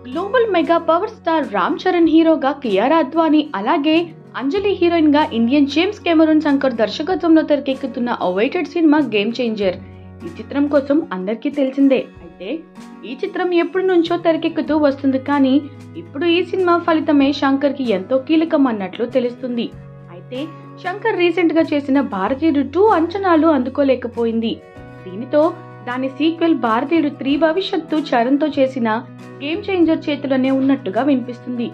Global mega power star Ram Charan హీరోగా కియారా అద్వానీ అలాగే అంజలి heroine గా ఇండియన్ జేమ్స్ కెమెరూన్ శంకర్ దర్శకత్వంలో తెరకెక్కుతున్న అవైటెడ్ సినిమా గేమ్ చేంజర్. ఈ చిత్రం కోసం అందరికీ తెలిసిందే. అయితే ఈ చిత్రం ఎప్పటి నుంచో తెరకెక్కుతూ వస్తుంది, కానీ ఇప్పుడు ఈ సినిమా ఫలితమే శంకర్ కి ఎంతో కీలకం అన్నట్లు తెలుస్తుంది. అయితే శంకర్ రీసెంట్ గా చేసిన భారతీయుడు 2 అంచనాలు అందుకోలేకపోయింది. దీనితో దాని సీక్వెల్ భారతీయుడు 3 భవిష్యత్తు చరణ్ తో చేసిన గేమ్ చేంజర్ చేతిలోనే ఉన్నట్టుగా వినిపిస్తుంది.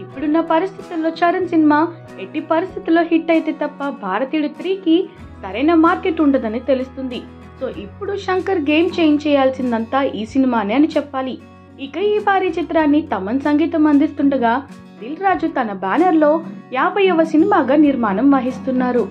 ఇప్పుడున్న పరిస్థితుల్లో చరణ్ సినిమా ఎట్టి పరిస్థితుల్లో హిట్ అయితే తప్ప భారతీయుడు 3కి సరైన మార్కెట్ ఉండదని తెలుస్తుంది. సో ఇప్పుడు శంకర్ గేమ్ చేంజ్ చేయాల్సిందంతా ఈ సినిమానే అని చెప్పాలి. ఇక ఈ భారీ చిత్రాన్ని తమన్ సంగీతం అందిస్తుండగా దిల్ రాజు తన బ్యానర్ లో 50వ సినిమాగా నిర్మాణం వహిస్తున్నారు.